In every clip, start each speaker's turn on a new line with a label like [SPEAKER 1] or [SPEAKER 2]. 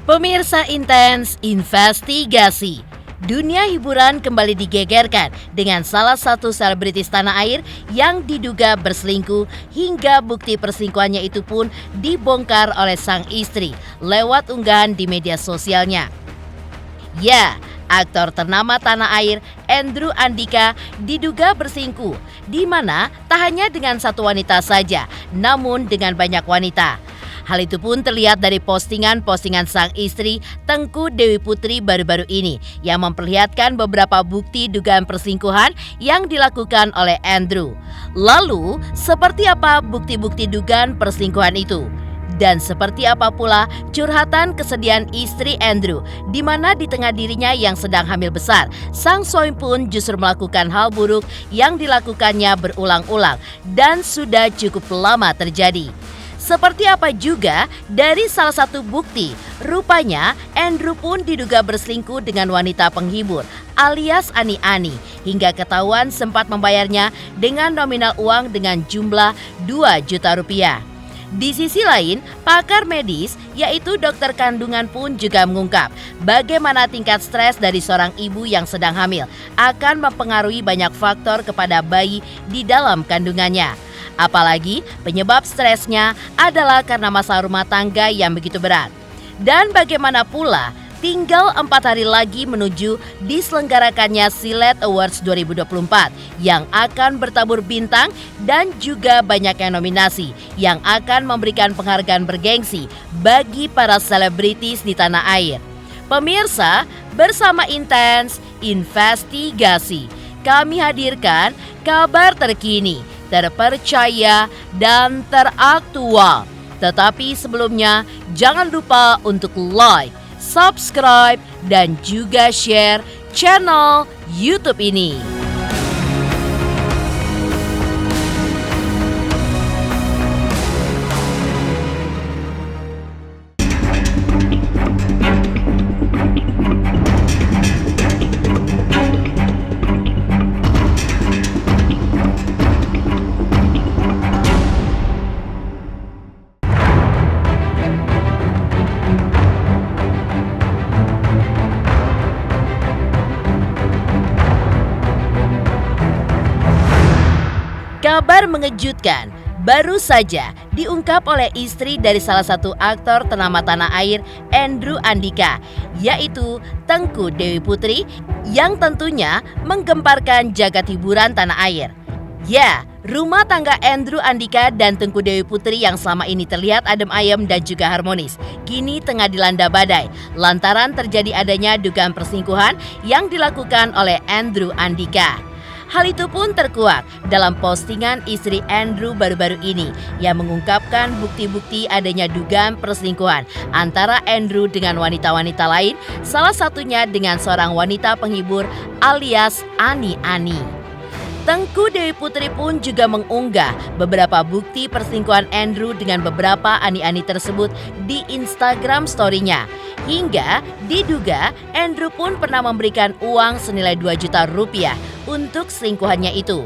[SPEAKER 1] Pemirsa Intens Investigasi, dunia hiburan kembali digegerkan dengan salah satu selebritis tanah air yang diduga berselingkuh hingga bukti perselingkuhannya itu pun dibongkar oleh sang istri lewat unggahan di media sosialnya. Ya, aktor ternama tanah air Andrew Andika diduga berselingkuh, di mana tak hanya dengan satu wanita saja, namun dengan banyak wanita. Hal itu pun terlihat dari postingan-postingan sang istri Tengku Dewi Putri baru-baru ini yang memperlihatkan beberapa bukti dugaan perselingkuhan yang dilakukan oleh Andrew. Lalu, seperti apa bukti-bukti dugaan perselingkuhan itu? Dan seperti apa pula curhatan kesedihan istri Andrew, di mana di tengah dirinya yang sedang hamil besar, sang suami pun justru melakukan hal buruk yang dilakukannya berulang-ulang dan sudah cukup lama terjadi. Seperti apa juga dari salah satu bukti, rupanya Andrew pun diduga berselingkuh dengan wanita penghibur alias Ani-Ani hingga ketahuan sempat membayarnya dengan nominal uang dengan jumlah 2 juta rupiah. Di sisi lain, pakar medis yaitu dokter kandungan pun juga mengungkap bagaimana tingkat stres dari seorang ibu yang sedang hamil akan mempengaruhi banyak faktor kepada bayi di dalam kandungannya. Apalagi penyebab stresnya adalah karena masalah rumah tangga yang begitu berat. Dan bagaimana pula tinggal 4 hari lagi menuju diselenggarakannya Silet Awards 2024 yang akan bertabur bintang dan juga banyaknya nominasi yang akan memberikan penghargaan bergengsi bagi para selebritis di tanah air. Pemirsa, bersama Intens Investigasi, kami hadirkan kabar terkini, terpercaya, dan teraktual. Tetapi sebelumnya, jangan lupa untuk like, subscribe, dan juga share channel YouTube ini. Kabar mengejutkan baru saja diungkap oleh istri dari salah satu aktor ternama tanah air Andrew Andika, yaitu Tengku Dewi Putri yang tentunya menggemparkan jagat hiburan tanah air. Ya, rumah tangga Andrew Andika dan Tengku Dewi Putri yang selama ini terlihat adem ayem dan juga harmonis, kini tengah dilanda badai lantaran terjadi adanya dugaan perselingkuhan yang dilakukan oleh Andrew Andika. Hal itu pun terkuak dalam postingan istri Andrew baru-baru ini yang mengungkapkan bukti-bukti adanya dugaan perselingkuhan antara Andrew dengan wanita-wanita lain, salah satunya dengan seorang wanita penghibur alias Ani-Ani. Tengku Dewi Putri pun juga mengunggah beberapa bukti perselingkuhan Andrew dengan beberapa Ani-Ani tersebut di Instagram story-nya. Hingga diduga Andrew pun pernah memberikan uang senilai 2 juta rupiah untuk selingkuhannya itu.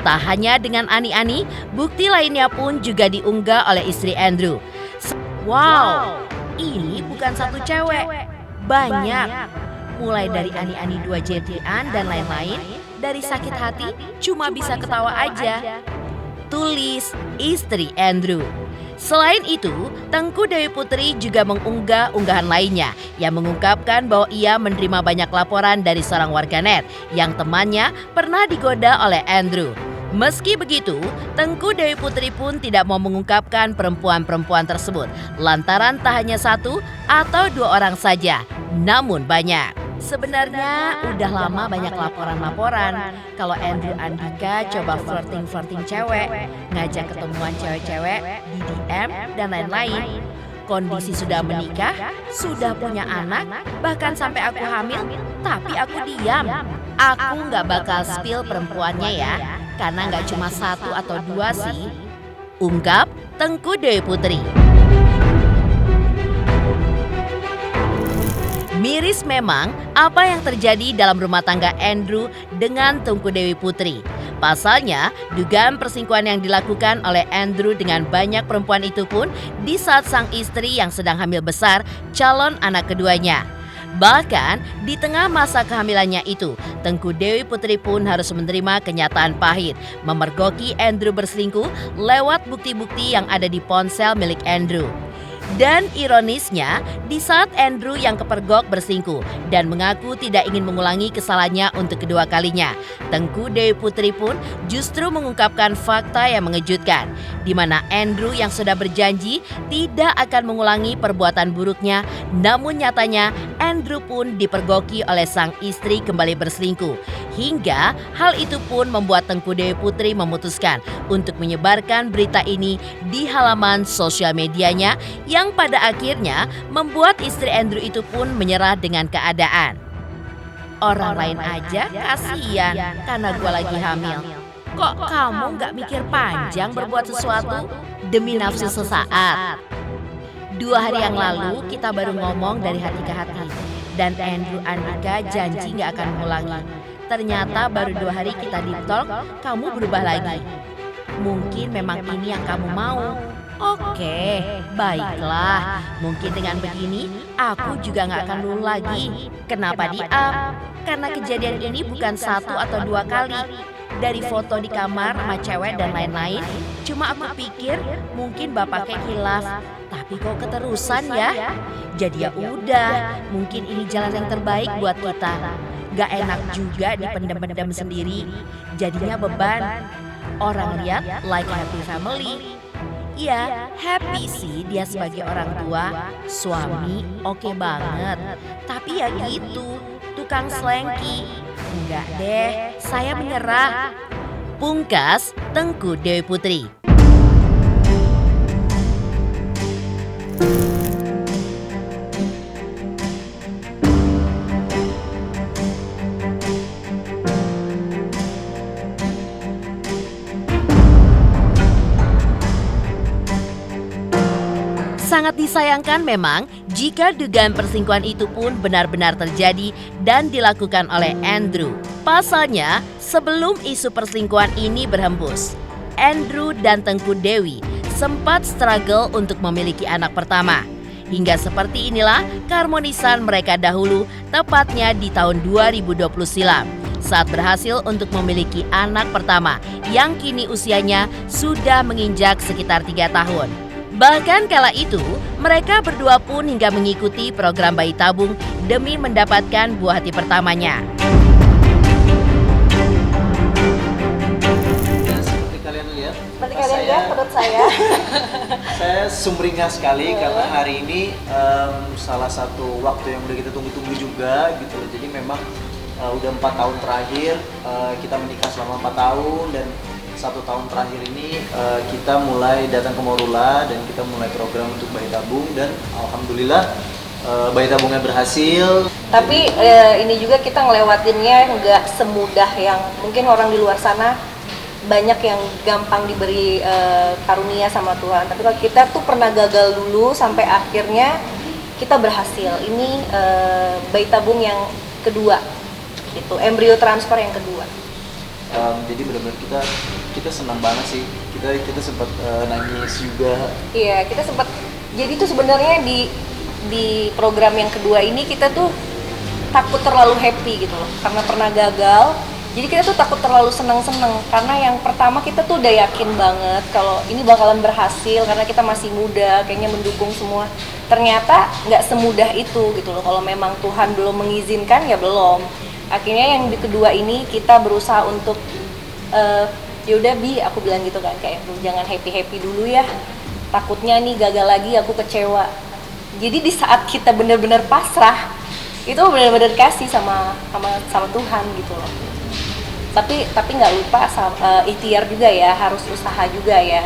[SPEAKER 1] Tak hanya dengan Ani-Ani, bukti lainnya pun juga diunggah oleh istri Andrew. Wow, ini bukan satu cewek, banyak. Mulai dari Ani-Ani 2 JT-an dan lain-lain, dari sakit hati cuma bisa ketawa aja, tulis istri Andrew. Selain itu, Tengku Dewi Putri juga mengunggah unggahan lainnya yang mengungkapkan bahwa ia menerima banyak laporan dari seorang warganet yang temannya pernah digoda oleh Andrew. Meski begitu, Tengku Dewi Putri pun tidak mau mengungkapkan perempuan-perempuan tersebut lantaran tak hanya 1 atau 2 orang saja, namun banyak. Sebenarnya udah lama banyak laporan-laporan kalau Andrew Andika coba flirting cewek, ngajak ketemuan cewek-cewek di DM dan lain-lain. Kondisi sudah menikah, sudah punya anak, bahkan sampai aku hamil, tapi aku diam. Aku nggak bakal spill perempuannya ya, karena nggak cuma 1 atau 2 sih, ungkap Tengku Dewi Putri. Miris memang apa yang terjadi dalam rumah tangga Andrew dengan Tengku Dewi Putri. Pasalnya, dugaan perselingkuhan yang dilakukan oleh Andrew dengan banyak perempuan itu pun di saat sang istri yang sedang hamil besar calon anak keduanya. Bahkan di tengah masa kehamilannya itu, Tengku Dewi Putri pun harus menerima kenyataan pahit, memergoki Andrew berselingkuh lewat bukti-bukti yang ada di ponsel milik Andrew. Dan ironisnya, di saat Andrew yang kepergok berselingkuh dan mengaku tidak ingin mengulangi kesalahannya untuk kedua kalinya, Tengku Dewi Putri pun justru mengungkapkan fakta yang mengejutkan, di mana Andrew yang sudah berjanji tidak akan mengulangi perbuatan buruknya, namun nyatanya Andrew pun dipergoki oleh sang istri kembali berselingkuh. Hingga hal itu pun membuat Tengku Dewi Putri memutuskan untuk menyebarkan berita ini di halaman sosial medianya yang pada akhirnya membuat istri Andrew itu pun menyerah dengan keadaan. Orang lain aja kasihan karena gue lagi hamil. Kok kamu gak mikir panjang berbuat sesuatu demi nafsu sesaat? 2 hari yang lalu kita baru ngomong dari hati ke hati. Dan Andrew Andika janji gak akan mengulangi. Ternyata baru 2 hari kita deep talk, kamu berubah lagi. Mungkin memang ini yang kamu mau. Oke, baiklah. Mungkin dengan begini, aku juga gak akan lulu lagi. Kenapa di-up? Karena kejadian ini bukan 1 atau 2 kali. Dari foto di kamar sama cewek dan lain-lain, cuma aku pikir mungkin bapaknya hilaf. Tapi kok keterusan ya? Jadi ya udah, mungkin ini jalan yang terbaik buat kita. Gak enak juga dipendam-pendam sendiri, jadinya beban. Orang lihat like happy family. Ya, happy sih dia sebagai orang tua, suami oke banget. Tapi ya gitu, tukang selengki. Enggak deh, saya menyerah. Pungkas Tengku Dewi Putri. Sangat disayangkan memang jika dugaan perselingkuhan itu pun benar-benar terjadi dan dilakukan oleh Andrew. Pasalnya, sebelum isu perselingkuhan ini berhembus, Andrew dan Tengku Dewi sempat struggle untuk memiliki anak pertama. Hingga seperti inilah keharmonisan mereka dahulu, tepatnya di tahun 2020 silam, saat berhasil untuk memiliki anak pertama yang kini usianya sudah menginjak sekitar 3 tahun. Bahkan kala itu, mereka berdua pun hingga mengikuti program bayi tabung demi mendapatkan buah hati pertamanya.
[SPEAKER 2] Ya, seperti kalian lihat
[SPEAKER 3] menurut saya
[SPEAKER 2] saya sumringah sekali karena hari ini salah satu waktu yang udah kita tunggu-tunggu juga gitu. Jadi memang udah 4 tahun terakhir kita menikah selama 4 tahun, dan 1 tahun terakhir ini kita mulai datang ke Morula dan kita mulai program untuk bayi tabung, dan alhamdulillah bayi tabungnya berhasil.
[SPEAKER 3] tapi ini juga kita ngelewatinnya nggak semudah yang mungkin orang di luar sana. Banyak yang gampang diberi karunia sama Tuhan, tapi kalau kita tuh pernah gagal dulu sampai akhirnya kita berhasil. Ini bayi tabung yang kedua, itu embrio transfer yang kedua.
[SPEAKER 2] Jadi benar-benar kita senang banget sih. Kita sempat nangis juga.
[SPEAKER 3] Iya, kita sempat. Jadi tuh sebenarnya di program yang kedua ini kita tuh takut terlalu happy gitu loh, karena pernah gagal. Jadi kita tuh takut terlalu senang-senang, karena yang pertama kita tuh udah yakin banget kalau ini bakalan berhasil karena kita masih muda, kayaknya mendukung semua. Ternyata nggak semudah itu gitu loh. Kalau memang Tuhan belum mengizinkan ya belum. Akhirnya yang di kedua ini kita berusaha untuk yaudah Bi, aku bilang gitu kan, kayak jangan happy dulu ya, takutnya nih gagal lagi aku kecewa. Jadi di saat kita benar-benar pasrah, itu benar-benar kasih sama Tuhan gitu loh. Tapi nggak lupa ikhtiar juga ya, harus usaha juga ya.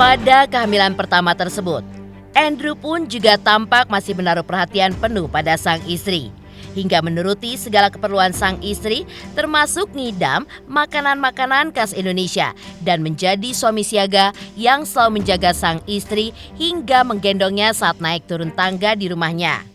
[SPEAKER 1] Pada kehamilan pertama tersebut, Andrew pun juga tampak masih menaruh perhatian penuh pada sang istri, hingga menuruti segala keperluan sang istri, termasuk ngidam makanan-makanan khas Indonesia, dan menjadi suami siaga yang selalu menjaga sang istri hingga menggendongnya saat naik turun tangga di rumahnya.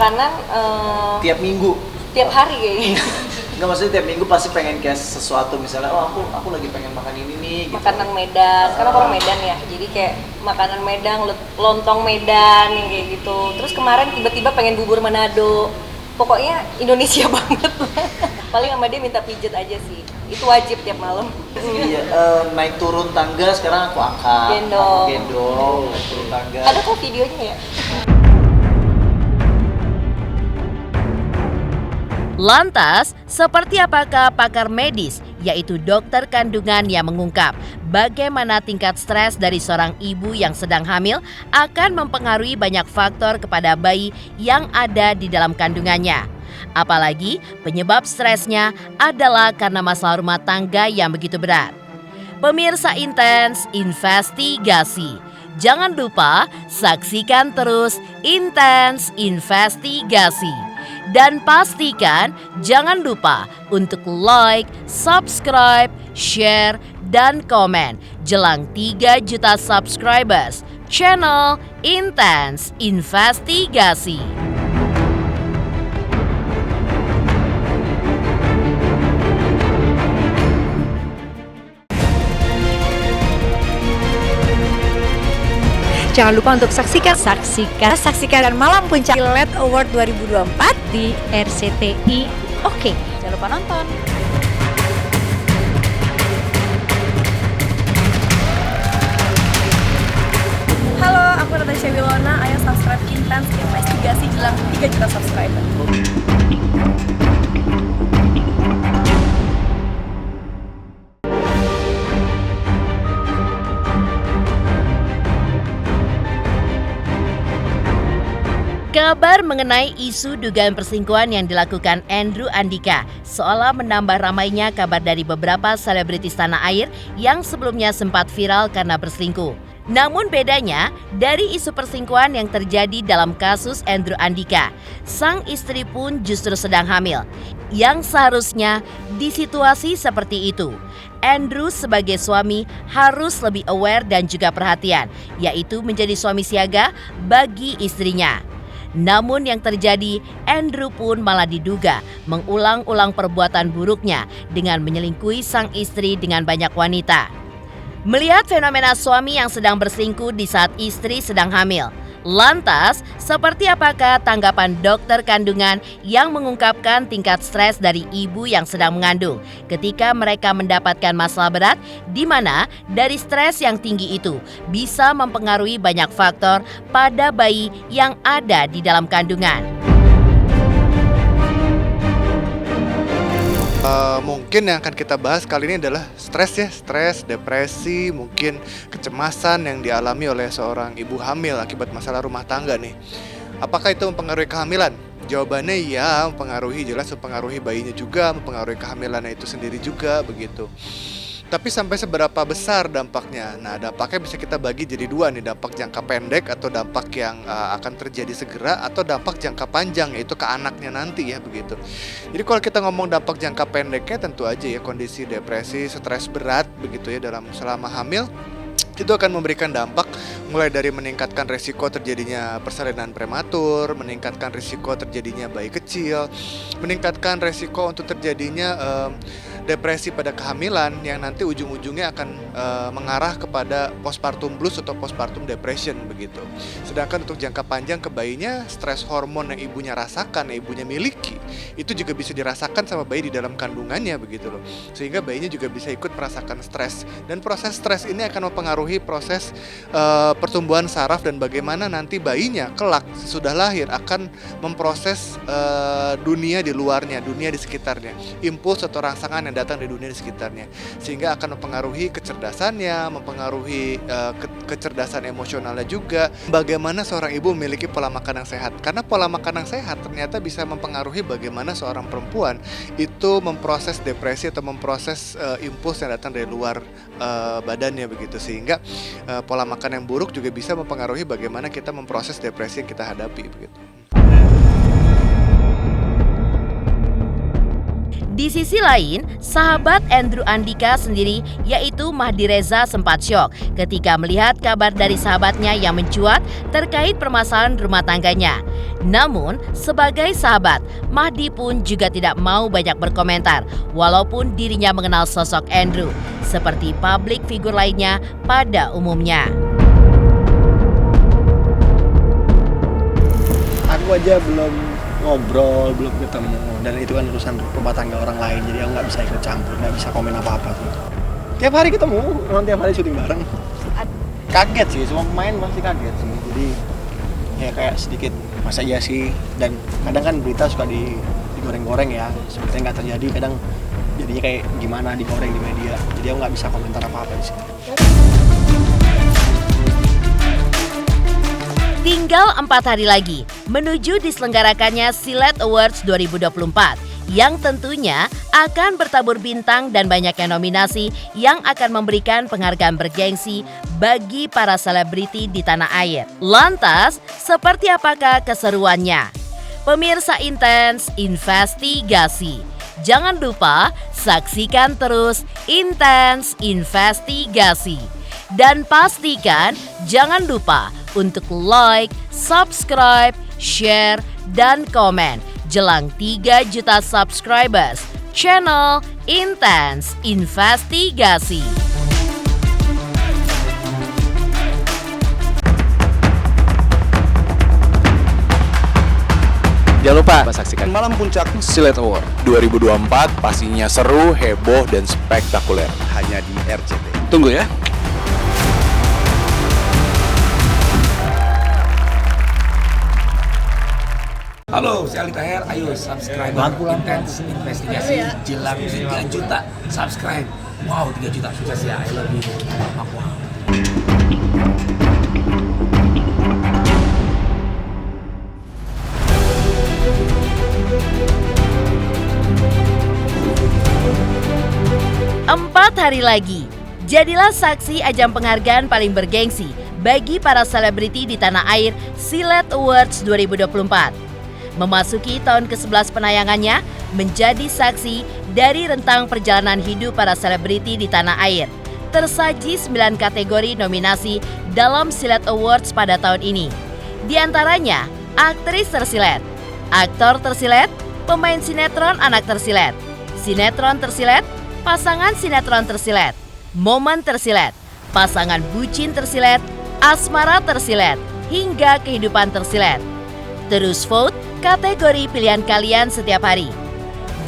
[SPEAKER 3] makanan
[SPEAKER 2] Tiap minggu.
[SPEAKER 3] tiap hari kayaknya.
[SPEAKER 2] Enggak, maksudnya tiap minggu pasti pengen kayak sesuatu, misalnya aku lagi pengen makan ini nih gitu.
[SPEAKER 3] Makanan Medan, karena orang Medan ya, jadi kayak makanan Medan, lontong Medan yang kayak gitu. Terus kemarin tiba-tiba pengen bubur Manado, pokoknya Indonesia banget. Paling sama dia minta pijet aja sih, itu wajib tiap malam.
[SPEAKER 2] Iya, naik turun tangga sekarang aku angkat.
[SPEAKER 3] Gendong.
[SPEAKER 2] Aku gendong, naik turun tangga.
[SPEAKER 3] Ada kok videonya ya.
[SPEAKER 1] Lantas, seperti apakah pakar medis, yaitu dokter kandungan yang mengungkap bagaimana tingkat stres dari seorang ibu yang sedang hamil akan mempengaruhi banyak faktor kepada bayi yang ada di dalam kandungannya. Apalagi penyebab stresnya adalah karena masalah rumah tangga yang begitu berat. Pemirsa Intens Investigasi, jangan lupa saksikan terus Intens Investigasi. Dan pastikan jangan lupa untuk like, subscribe, share, dan komen jelang 3 juta subscribers channel Intens Investigasi.
[SPEAKER 4] Jangan lupa untuk saksikan dan Malam Puncak Kilat Award 2024 di RCTI. Oke, jangan lupa nonton.
[SPEAKER 5] Halo, aku Natasha Wilona. Ayo subscribe Intens Investigasi jelang 3 juta subscriber.
[SPEAKER 1] Kabar mengenai isu dugaan perselingkuhan yang dilakukan Andrew Andika seolah menambah ramainya kabar dari beberapa selebritis tanah air yang sebelumnya sempat viral karena berselingkuh. Namun bedanya dari isu perselingkuhan yang terjadi dalam kasus Andrew Andika, sang istri pun justru sedang hamil. Yang seharusnya di situasi seperti itu, Andrew sebagai suami harus lebih aware dan juga perhatian, yaitu menjadi suami siaga bagi istrinya. Namun yang terjadi, Andrew pun malah diduga mengulang-ulang perbuatan buruknya dengan menyelingkuhi sang istri dengan banyak wanita. Melihat fenomena suami yang sedang berselingkuh di saat istri sedang hamil, lantas seperti apakah tanggapan dokter kandungan yang mengungkapkan tingkat stres dari ibu yang sedang mengandung ketika mereka mendapatkan masalah berat, di mana dari stres yang tinggi itu bisa mempengaruhi banyak faktor pada bayi yang ada di dalam kandungan.
[SPEAKER 6] Mungkin yang akan kita bahas kali ini adalah stres, depresi, mungkin kecemasan yang dialami oleh seorang ibu hamil akibat masalah rumah tangga nih. Apakah itu mempengaruhi kehamilan? Jawabannya ya, mempengaruhi, jelas mempengaruhi bayinya juga, mempengaruhi kehamilannya itu sendiri juga begitu. Tapi sampai seberapa besar dampaknya? Nah, dampaknya bisa kita bagi jadi dua nih, dampak jangka pendek atau dampak yang akan terjadi segera, atau dampak jangka panjang, yaitu ke anaknya nanti ya begitu. Jadi kalau kita ngomong dampak jangka pendeknya, tentu aja ya kondisi depresi, stres berat begitu ya selama hamil, itu akan memberikan dampak mulai dari meningkatkan resiko terjadinya persalinan prematur, meningkatkan resiko terjadinya bayi kecil, meningkatkan resiko untuk terjadinya depresi pada kehamilan yang nanti ujung-ujungnya akan mengarah kepada postpartum blues atau postpartum depression begitu. Sedangkan untuk jangka panjang ke bayinya, stres hormon yang ibunya rasakan, yang ibunya miliki, itu juga bisa dirasakan sama bayi di dalam kandungannya begitu loh. Sehingga bayinya juga bisa ikut merasakan stres, dan proses stres ini akan mempengaruhi proses pertumbuhan saraf dan bagaimana nanti bayinya kelak sudah lahir akan memproses dunia di luarnya, dunia di sekitarnya, impuls atau rangsangan yang datang di dunia di sekitarnya, sehingga akan mempengaruhi kecerdasannya, mempengaruhi kecerdasan emosionalnya juga. Bagaimana seorang ibu memiliki pola makan yang sehat, karena pola makan yang sehat ternyata bisa mempengaruhi bagaimana seorang perempuan itu memproses depresi atau memproses impuls yang datang dari luar badannya begitu, sehingga pola makan yang buruk juga bisa mempengaruhi bagaimana kita memproses depresi yang kita hadapi begitu.
[SPEAKER 1] Di sisi lain, sahabat Andrew Andika sendiri yaitu Mahdi Reza sempat syok ketika melihat kabar dari sahabatnya yang mencuat terkait permasalahan rumah tangganya. Namun, sebagai sahabat, Mahdi pun juga tidak mau banyak berkomentar walaupun dirinya mengenal sosok Andrew seperti publik figur lainnya pada umumnya.
[SPEAKER 7] Aku aja belum ngobrol, belum ketemu, dan itu kan urusan rumah tangga orang lain, jadi aku nggak bisa ikut campur, nggak bisa komen apa-apa tuh. Tiap hari ketemu, orang tiap hari syuting bareng. Kaget sih, semua pemain pasti kaget sih, jadi ya kayak sedikit masa iya sih, dan kadang kan berita suka digoreng-goreng ya, sepertinya nggak terjadi, kadang jadinya kayak gimana digoreng di media, jadi aku nggak bisa komentar apa-apa di sini.
[SPEAKER 1] Tinggal 4 hari lagi menuju diselenggarakannya Silet Awards 2024 yang tentunya akan bertabur bintang dan banyaknya nominasi yang akan memberikan penghargaan bergengsi bagi para selebriti di tanah air. Lantas, seperti apakah keseruannya? Pemirsa Intens Investigasi. Jangan lupa saksikan terus Intens Investigasi. Dan pastikan jangan lupa untuk like, subscribe, share, dan komen jelang 3 juta subscribers channel Intens Investigasi.
[SPEAKER 8] Jangan lupa saksikan Malam Puncak Silet Award 2024, pastinya seru, heboh, dan spektakuler. Hanya di RCTI. Tunggu ya.
[SPEAKER 9] Halo, saya Ali Taher. Ayo subscribe Intens Investigasi jelang 3 juta subscribe. Wow, 3 juta sukses ya. I love you. Wow.
[SPEAKER 1] Empat hari lagi, jadilah saksi ajang penghargaan paling bergengsi bagi para selebriti di tanah air Silet Awards 2024. Memasuki tahun ke-11 penayangannya, menjadi saksi dari rentang perjalanan hidup para selebriti di tanah air. Tersaji 9 kategori nominasi dalam Silet Awards pada tahun ini. Di antaranya, aktris tersilet, aktor tersilet, pemain sinetron anak tersilet, sinetron tersilet, pasangan sinetron tersilet, momen tersilet, pasangan bucin tersilet, asmara tersilet, hingga kehidupan tersilet. Terus vote kategori pilihan kalian setiap hari.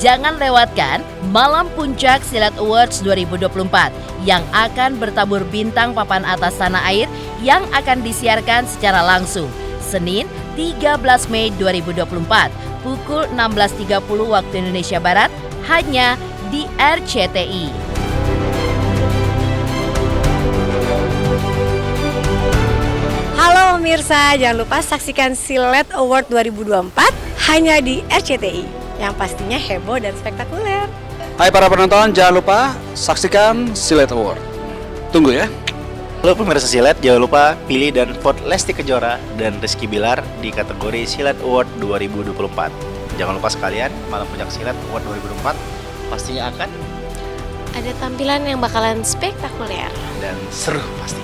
[SPEAKER 1] Jangan lewatkan Malam Puncak Silet Awards 2024 yang akan bertabur bintang papan atas tanah air yang akan disiarkan secara langsung Senin 13 Mei 2024 pukul 16.30 waktu Indonesia Barat hanya di RCTI.
[SPEAKER 4] Halo pemirsa, jangan lupa saksikan Silet Award 2024 hanya di RCTI yang pastinya heboh dan spektakuler.
[SPEAKER 8] Hai para penonton, jangan lupa saksikan Silet Award. Tunggu ya.
[SPEAKER 10] Halo pemirsa Silet, jangan lupa pilih dan vote Lesti Kejora dan Rizky Bilar di kategori Silet Award 2024. Jangan lupa sekalian, Malam Puncak Silet Award 2024 pastinya akan
[SPEAKER 11] ada tampilan yang bakalan spektakuler
[SPEAKER 10] dan seru pasti.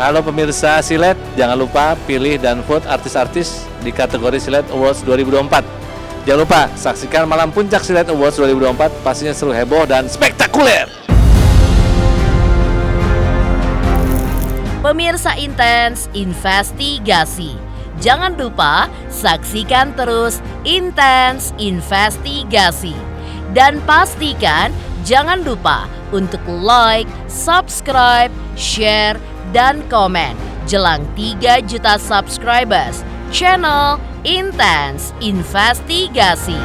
[SPEAKER 12] Halo pemirsa Silet, jangan lupa pilih dan vote artis-artis di kategori Silet Awards 2024. Jangan lupa saksikan Malam Puncak Silet Awards 2024, pastinya seru, heboh, dan spektakuler.
[SPEAKER 1] Pemirsa Intens Investigasi, jangan lupa saksikan terus Intens Investigasi. Dan pastikan jangan lupa untuk like, subscribe, share, dan komen jelang 3 juta subscribers channel Intens Investigasi.